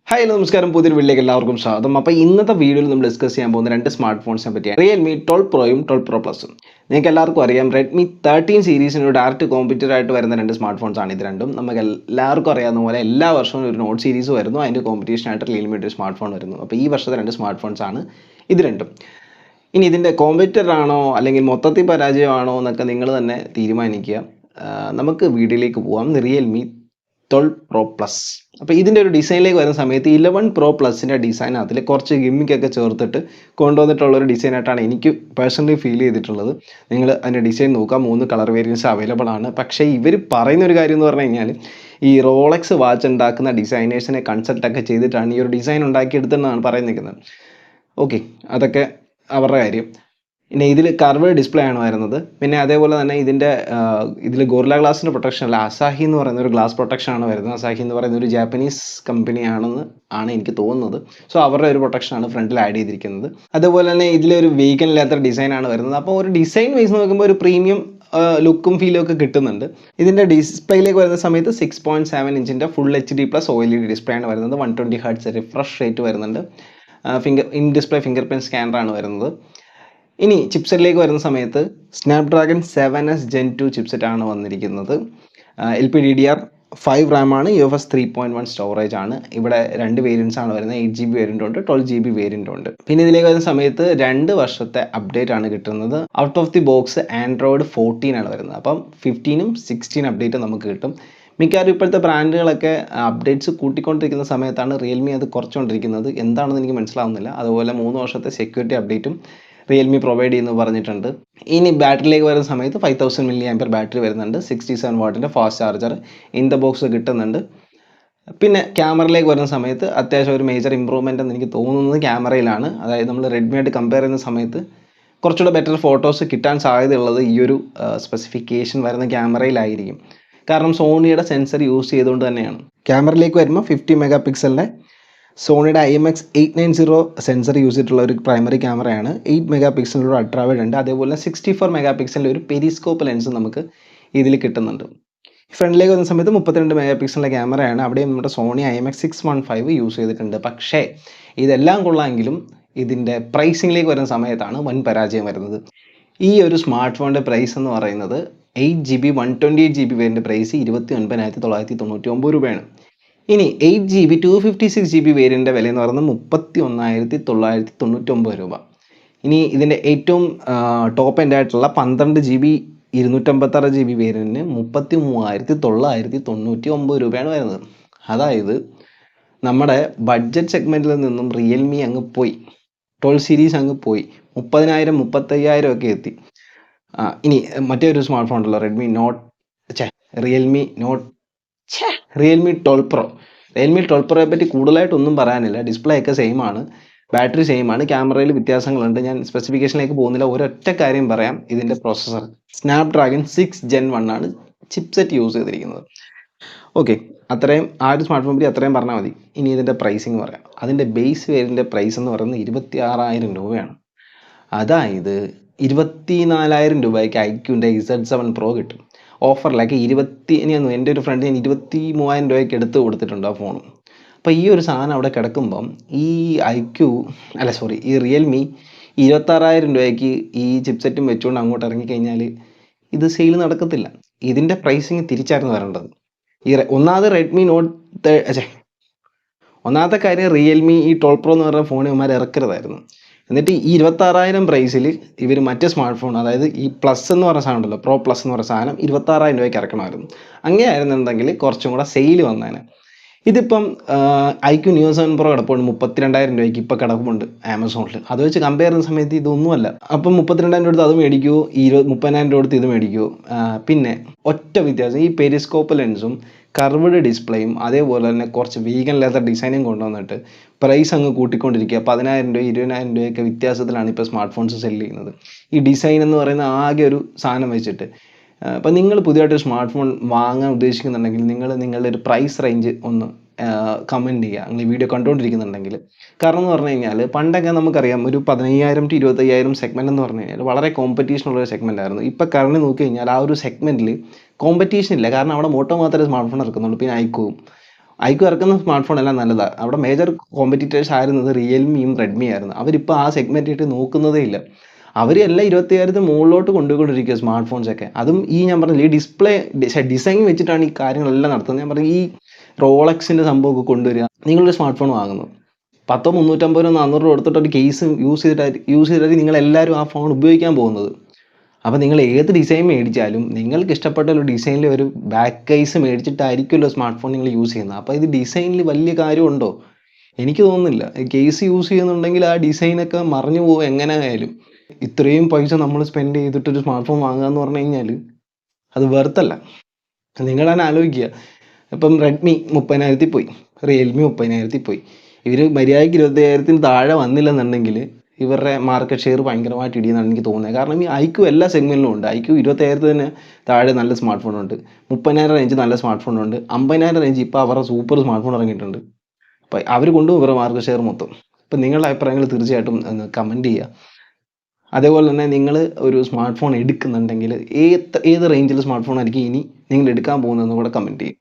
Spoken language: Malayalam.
ഹായ് ഹലോ നമസ്കാരം പുതിയൊരു വീഡിയോയിലേക്ക് എല്ലാവർക്കും സ്വാഗതം. അപ്പോൾ ഇന്നത്തെ വീഡിയോയിൽ നമ്മൾ ഡിസ്കസ് ചെയ്യാൻ പോകുന്ന രണ്ട് സ്മാർട്ട് ഫോൺസിനെ പറ്റിയാണ് റിയൽമി 12 പ്രോയും 12 പ്രോ പ്ലസും. നിങ്ങൾക്ക് എല്ലാവർക്കും അറിയാം റെഡ്മി 13 സീരീസിനൊരു ഡയറക്റ്റ് കോമ്പറ്റീറ്റർ ആയിട്ട് വരുന്ന രണ്ട് സ്മാർട്ട് ഫോൺസ് ആണ് ഇത് രണ്ടും. നമുക്ക് എല്ലാവർക്കും അറിയാവുന്ന പോലെ എല്ലാ വർഷവും ഒരു നോട്ട് സീരീസ് വരുന്നു, അതിൻ്റെ കോമ്പറ്റീഷനായിട്ട് റിയൽമിയുടെ ഒരു സ്മാർട്ട് ഫോൺ വരുന്നു. അപ്പോൾ ഈ വർഷത്തെ രണ്ട് സ്മാർട്ട് ഫോൺസ് ആണ് ഇത് രണ്ടും. ഇനി ഇതിൻ്റെ കോമ്പറ്റീറ്റർ ആണോ അല്ലെങ്കിൽ മൊത്തത്തിൽ പരാജയമാണോ എന്നൊക്കെ നിങ്ങൾ തന്നെ തീരുമാനിക്കുക. നമുക്ക് വീഡിയോയിലേക്ക് പോകാം. Realme 12 pro plus. അപ്പോൾ ഇതിൻ്റെ ഒരു ഡിസൈനിലേക്ക് വരുന്ന സമയത്ത് 11 പ്രോ പ്ലസിൻ്റെ ഡിസൈനകത്തിൽ കുറച്ച് ഗിമ്മിക്കൊക്കെ ചേർത്തിട്ട് കൊണ്ടുവന്നിട്ടുള്ളൊരു ഡിസൈനായിട്ടാണ് എനിക്ക് പേഴ്സണലി ഫീൽ ചെയ്തിട്ടുള്ളത്. നിങ്ങൾ അതിൻ്റെ ഡിസൈൻ നോക്കുക, 3 കളർ വേരിയൻസ് അവൈലബിൾ ആണ്. പക്ഷേ ഇവർ പറയുന്ന ഒരു കാര്യം എന്ന് പറഞ്ഞു കഴിഞ്ഞാൽ ഈ റോളക്സ് വാച്ച് ഉണ്ടാക്കുന്ന ഡിസൈനേഴ്സിനെ കൺസൾട്ടൊക്കെ ചെയ്തിട്ടാണ് ഈ ഒരു ഡിസൈൻ ഉണ്ടാക്കിയെടുത്തെന്നാണ് പറയുന്നത്. ഓക്കെ, അതൊക്കെ അവരുടെ കാര്യം. പിന്നെ ഇതിൽ കർവ് ഡിസ്പ്ലേ ആണ് വരുന്നത്. പിന്നെ അതേപോലെ തന്നെ ഇതിൽ ഗോറില്ല ഗ്ലാസിൻ്റെ പ്രൊട്ടക്ഷൻ അല്ല, അസാഹി എന്ന് പറയുന്ന ഒരു ഗ്ലാസ് പ്രൊട്ടക്ഷൻ ആണ് വരുന്നത്. അസാഹി എന്ന് പറയുന്ന ഒരു ജാപ്പനീസ് കമ്പനിയാണെന്ന് എനിക്ക് തോന്നുന്നത്. സോ അവരുടെ ഒരു പ്രൊട്ടക്ഷനാണ് ഫ്രണ്ടിൽ ആഡ് ചെയ്തിരിക്കുന്നത്. അതുപോലെ തന്നെ ഇതിലൊരു വീഗൻ ലെതർ ഡിസൈനാണ് വരുന്നത്. അപ്പോൾ ഒരു ഡിസൈൻ വൈസ് നോക്കുമ്പോൾ ഒരു പ്രീമിയം ലുക്കും ഫീലും ഒക്കെ കിട്ടുന്നുണ്ട്. ഇതിൻ്റെ ഡിസ്പ്ലേയിലേക്ക് വരുന്ന സമയത്ത് 6.7 ഇഞ്ചിൻ്റെ ഫുൾ HD+ OLED ഡിസ്പ്ലേ ആണ് വരുന്നത്. 120 ഹെർട്സ് റിഫ്രഷ് റേറ്റ് വരുന്നുണ്ട്. ഇൻ ഡിസ്പ്ലേ ഫിംഗർ പ്രിൻറ്റ് സ്കാനറാണ് വരുന്നത്. ഇനി ചിപ്സെറ്റിലേക്ക് വരുന്ന സമയത്ത് സ്നാപ്ഡ്രാഗൺ 7S Gen 2 ചിപ്സെറ്റ് ആണ് വന്നിരിക്കുന്നത്. LPDDR5 RAM ആണ്, UFS 3.1 സ്റ്റോറേജ് ആണ്. ഇവിടെ രണ്ട് വേരിയൻസ് ആണ് വരുന്നത്, 8GB വേരിയൻ്റ് ഉണ്ട്, 12GB വേരിയൻ്റ് ഉണ്ട്. പിന്നെ ഇതിലേക്ക് വരുന്ന സമയത്ത് 2 വർഷത്തെ അപ്ഡേറ്റ് ആണ് കിട്ടുന്നത്. Out of the box Android 14 ആണ് വരുന്നത്. അപ്പം 15ഉം 16 അപ്ഡേറ്റ് നമുക്ക് കിട്ടും. മിക്കവാറും ഇപ്പോഴത്തെ ബ്രാൻഡുകളൊക്കെ അപ്ഡേറ്റ്സ് കൂട്ടിക്കൊണ്ടിരിക്കുന്ന സമയത്താണ് റിയൽമി അത് കുറച്ചുകൊണ്ടിരിക്കുന്നത്. എന്താണെന്ന് എനിക്ക് മനസ്സിലാവുന്നില്ല. അതുപോലെ 3 വർഷത്തെ സെക്യൂരിറ്റി അപ്ഡേറ്റും റിയൽമി പ്രൊവൈഡ് ചെയ്യുന്നു പറഞ്ഞിട്ടുണ്ട്. ഇനി ബാറ്ററിയിലേക്ക് വരുന്ന സമയത്ത് 5000 mAh ബാറ്ററി വരുന്നുണ്ട്. 67 വാട്ടിൻ്റെ fast charger in the box കിട്ടുന്നുണ്ട്. പിന്നെ ക്യാമറയിലേക്ക് വരുന്ന സമയത്ത് അത്യാവശ്യം ഒരു മേജർ ഇമ്പ്രൂവ്മെൻ്റ് എന്ന് എനിക്ക് തോന്നുന്നത് ക്യാമറയിലാണ്. അതായത് നമ്മൾ റെഡ്മിയായിട്ട് കമ്പയർ ചെയ്യുന്ന സമയത്ത് കുറച്ചുകൂടെ ബെറ്റർ ഫോട്ടോസ് കിട്ടാൻ സാധ്യതയുള്ളത് ഈ ഒരു സ്പെസിഫിക്കേഷൻ വരുന്ന ക്യാമറയിലായിരിക്കും. കാരണം സോണിയുടെ സെൻസർ യൂസ് ചെയ്തുകൊണ്ട് തന്നെയാണ്. ക്യാമറയിലേക്ക് വരുമ്പോൾ 50 മെഗാ പിക്സലിൻ്റെ സോണിയുടെ IMX890 സെൻസർ യൂസ് ചെയ്തിട്ടുള്ള ഒരു പ്രൈമറി ക്യാമറയാണ്. 8 മെഗാ പിക്സലിൻ്റെ ഒരു അൾട്രാ വൈഡ് ഉണ്ട്. അതേപോലെ 64 മെഗാ പിക്സലിൻ്റെ ഒരു പെരിസ്കോപ്പ് ലെൻസ് നമുക്ക് ഇതിൽ കിട്ടുന്നുണ്ട്. ഫ്രണ്ടിലേക്ക് വരുന്ന സമയത്ത് 32 മെഗാ പിക്സലിൻ്റെ ക്യാമറയാണ്. അവിടെ നമ്മുടെ സോണി IMX615 യൂസ് ചെയ്തിട്ടുണ്ട്. പക്ഷേ ഇതെല്ലാം കൊള്ളാമെങ്കിലും ഇതിൻ്റെ പ്രൈസിങ്ങിലേക്ക് വരുന്ന സമയത്താണ് വൻ പരാജയം വരുന്നത്. ഈ ഒരു സ്മാർട്ട് ഫോണിൻ്റെ പ്രൈസ് എന്ന് പറയുന്നത് 8GB 128GB വേരിയൻ്റെ പ്രൈസ് 29,999 രൂപയാണ്. ഇനി 8GB 256GB വേരിയൻ്റെ വില എന്ന് പറയുന്നത് 31,999 രൂപ. ഇനി ഇതിൻ്റെ ഏറ്റവും ടോപ്പ് എൻഡ് ആയിട്ടുള്ള 12GB 256GB വേരിയൻറ്റിന് 33,999 രൂപയാണ് വരുന്നത്. അതായത് നമ്മുടെ ബഡ്ജറ്റ് സെഗ്മെൻറ്റിൽ നിന്നും റിയൽമി അങ്ങ് പോയി, 12 സീരീസ് അങ്ങ് പോയി, 30,000 35,000 ഒക്കെ എത്തി. ഇനി മറ്റൊരു സ്മാർട്ട് ഫോൺ ഉണ്ടല്ലോ, റിയൽമി 12 പ്രോ. റിയൽമി 12 പ്രോയെ പറ്റി കൂടുതലായിട്ടൊന്നും പറയാനില്ല. ഡിസ്പ്ലേ ഒക്കെ സെയിം ആണ്, ബാറ്ററി സെയിം ആണ്, ക്യാമറയിൽ വ്യത്യാസങ്ങളുണ്ട്. ഞാൻ സ്പെസിഫിക്കേഷനിലേക്ക് പോകുന്നില്ല. ഒരൊറ്റ കാര്യം പറയാം, ഇതിൻ്റെ പ്രോസസ്സർ സ്നാപ്ഡ്രാഗൺ 6 Gen 1 ആണ് ചിപ്സെറ്റ് യൂസ് ചെയ്തിരിക്കുന്നത്. ഓക്കെ, അത്രയും ആ ഒരു സ്മാർട്ട് ഫോൺ പറ്റി അത്രയും പറഞ്ഞാൽ മതി. ഇനി ഇതിൻ്റെ പ്രൈസിങ് പറയാം. അതിൻ്റെ ബേസ് വേരിയൻ്റെ പ്രൈസ് എന്ന് പറയുന്നത് 26,000 രൂപയാണ്. അതായത് 24,000 രൂപയ്ക്ക് IQൻ്റെ Z7 Pro കിട്ടും. ഓഫറിലേക്ക് എൻ്റെ ഒരു ഫ്രണ്ട് ഞാൻ 23,000 രൂപയ്ക്ക് എടുത്ത് കൊടുത്തിട്ടുണ്ട് ആ ഫോൺ. അപ്പോൾ ഈ ഒരു സാധനം അവിടെ കിടക്കുമ്പം ഈ റിയൽമി 26,000 രൂപയ്ക്ക് ഈ ചിപ്സെറ്റും വെച്ചുകൊണ്ട് അങ്ങോട്ട് ഇറങ്ങിക്കഴിഞ്ഞാൽ ഇത് സെയിൽ നടക്കത്തില്ല. ഇതിൻ്റെ പ്രൈസിങ് തിരിച്ചായിരുന്നു വരേണ്ടത്. ഒന്നാമത്തെ കാര്യം റിയൽമി ഈ 12 പ്രോ എന്ന് പറഞ്ഞ ഫോൺ ഇവന്മാർ ഇറക്കരുതായിരുന്നു. എന്നിട്ട് ഈ 26,000 പ്രൈസിൽ ഇവർ മറ്റേ സ്മാർട്ട് ഫോൺ, അതായത് ഈ പ്ലസ് എന്ന് പറഞ്ഞ സാധനം ഉണ്ടല്ലോ, പ്രോ പ്ലസ് എന്ന് പറഞ്ഞ സാധനം 26,000 രൂപയ്ക്ക് ഇറക്കണമായിരുന്നു. അങ്ങനെ ആയിരുന്നുണ്ടെങ്കിൽ കുറച്ചും കൂടെ സെയിൽ വന്നേനെ. ഇതിപ്പം IQ Neo 7 Pro കിടപ്പുണ്ട് 32,000 രൂപയ്ക്ക് ഇപ്പോൾ കിടപ്പുണ്ട് ആമസോണിൽ. അത് വെച്ച് കമ്പയർ ചെയ്യുന്ന സമയത്ത് ഇതൊന്നുമല്ല. അപ്പം 32,000 രൂപ എടുത്ത് അത് മേടിക്കുമോ, 30,000 രൂപ എടുത്ത് ഇത് മേടിക്കുമോ? പിന്നെ ഒറ്റ വ്യത്യാസം, ഈ പെരിസ്കോപ്പ് ലെൻസും കർവ്ഡ് ഡിസ്പ്ലേയും അതേപോലെ തന്നെ കുറച്ച് വീഗൻ ലെതർ ഡിസൈനും കൊണ്ടുവന്നിട്ട് പ്രൈസ് അങ്ങ് കൂട്ടിക്കൊണ്ടിരിക്കുക. 10,000 രൂപ 20,000 രൂപയൊക്കെ വ്യത്യാസത്തിലാണ് ഇപ്പോൾ സ്മാർട്ട് ഫോൺസ് സെല്ല് ചെയ്യുന്നത്. ഈ ഡിസൈൻ എന്ന് പറയുന്ന ആകെ ഒരു സാധനം വെച്ചിട്ട്. അപ്പം നിങ്ങൾ പുതിയതായിട്ടൊരു സ്മാർട്ട് ഫോൺ വാങ്ങാൻ ഉദ്ദേശിക്കുന്നുണ്ടെങ്കിൽ നിങ്ങളുടെ ഒരു പ്രൈസ് റേഞ്ച് ഒന്ന് കമൻറ്റ് ചെയ്യുക, നിങ്ങൾ ഈ വീഡിയോ കണ്ടുകൊണ്ടിരിക്കുന്നുണ്ടെങ്കിൽ. കാരണം എന്ന് പറഞ്ഞു കഴിഞ്ഞാൽ പണ്ടൊക്കെ നമുക്കറിയാം ഒരു 15,000 to 25,000 സെഗ്മെൻറ്റ് എന്ന് പറഞ്ഞു കഴിഞ്ഞാൽ വളരെ കോമ്പറ്റീഷനുള്ളൊരു സെഗ്മെൻ്റ് ആയിരുന്നു. ഇപ്പോൾ കറണ്ട് നോക്കി കഴിഞ്ഞാൽ ആ ഒരു സെഗ്മെൻറ്റിൽ കോമ്പറ്റീഷൻ ഇല്ല. കാരണം അവിടെ മോട്ടോ മാത്രമേ സ്മാർട്ട് ഫോൺ ഇറക്കുന്നുള്ളൂ, പിന്നെ ഐക്യവും ഐക്യു ഇറക്കുന്ന സ്മാർട്ട് ഫോൺ എല്ലാം നല്ലതാണ്. അവിടെ മേജർ കോമ്പറ്റീറ്റേഴ്സ് ആയിരുന്നത് റിയൽമിയും റെഡ്മി ആയിരുന്നു. അവരിപ്പോൾ ആ സെഗ്മെൻറ്റായിട്ട് നോക്കുന്നതേ ഇല്ല. അവരെല്ലാം 25,000 മുകളിലോട്ട് കൊണ്ടുപോയിക്കൊണ്ടിരിക്കുക സ്മാർട്ട് ഫോൺസൊക്കെ. അതും ഈ ഞാൻ പറഞ്ഞില്ലേ ഈ ഡിസൈൻ വെച്ചിട്ടാണ് ഈ കാര്യങ്ങളെല്ലാം നടത്തുന്നത്. ഞാൻ പറഞ്ഞു ഈ റോളക്സിൻ്റെ സംഭവമൊക്കെ കൊണ്ടുവരിക. നിങ്ങളൊരു സ്മാർട്ട് ഫോൺ വാങ്ങുന്നു, 100 350 400 കൊടുത്തിട്ട് ഒരു കേസ് യൂസ് ചെയ്തിട്ടായിരിക്കും നിങ്ങളെല്ലാവരും ആ ഫോൺ ഉപയോഗിക്കാൻ പോകുന്നത്. അപ്പോൾ നിങ്ങൾ ഏത് ഡിസൈൻ മേടിച്ചാലും നിങ്ങൾക്ക് ഇഷ്ടപ്പെട്ട ഒരു ഡിസൈനിൽ ഒരു ബാക്ക് കേസ് മേടിച്ചിട്ടായിരിക്കുമല്ലോ സ്മാർട്ട് ഫോൺ നിങ്ങൾ യൂസ് ചെയ്യുന്നത്. അപ്പോൾ ഇത് ഡിസൈനിൽ വലിയ കാര്യമുണ്ടോ? എനിക്ക് തോന്നുന്നില്ല. കേസ് യൂസ് ചെയ്യുന്നുണ്ടെങ്കിൽ ആ ഡിസൈനൊക്കെ മറഞ്ഞു പോകും എങ്ങനെ ആയാലും. ഇത്രയും പൈസ നമ്മൾ സ്പെൻഡ് ചെയ്തിട്ടൊരു സ്മാർട്ട് ഫോൺ വാങ്ങുക എന്ന് പറഞ്ഞു കഴിഞ്ഞാൽ അത് വെറുത്തല്ല. നിങ്ങൾ തന്നെ ആലോചിക്കുക. ഇപ്പം റെഡ്മി 30,000 പോയി, റിയൽമി 30,000 പോയി. ഇവർ മര്യാദയ്ക്ക് 25,000 താഴെ വന്നില്ലെന്നുണ്ടെങ്കിൽ ഇവരുടെ മാർക്കറ്റ് ഷെയർ ഭയങ്കരമായിട്ട് ഇടിയെന്നാണ് എനിക്ക് തോന്നുന്നത്. കാരണം ഈ ഐക്യു എല്ലാ സെഗ്മെൻറ്റിലും ഉണ്ട്. ഐക്യു 25,000 താഴെ നല്ല സ്മാർട്ട് ഫോണുണ്ട്, 30,000 റേഞ്ച് നല്ല സ്മാർട്ട് ഫോണുണ്ട്, 50,000 റേഞ്ച് ഇപ്പോൾ അവരുടെ സൂപ്പർ സ്മാർട്ട് ഫോൺ ഇറങ്ങിയിട്ടുണ്ട്. അപ്പോൾ അവർ കൊണ്ടുപോകും ഇവരുടെ മാർക്കറ്റ് ഷെയർ മൊത്തം. അപ്പം നിങ്ങളുടെ അഭിപ്രായങ്ങൾ തീർച്ചയായിട്ടും കമൻറ്റ് ചെയ്യുക. അതേപോലെ തന്നെ നിങ്ങൾ ഒരു സ്മാർട്ട് ഫോൺ എടുക്കുന്നുണ്ടെങ്കിൽ ഏത് റേഞ്ചിൽ സ്മാർട്ട് ഫോൺ ആയിരിക്കും ഇനി നിങ്ങൾ എടുക്കാൻ പോകുന്നതെന്ന് കൂടെ കമൻറ്റ് ചെയ്യും.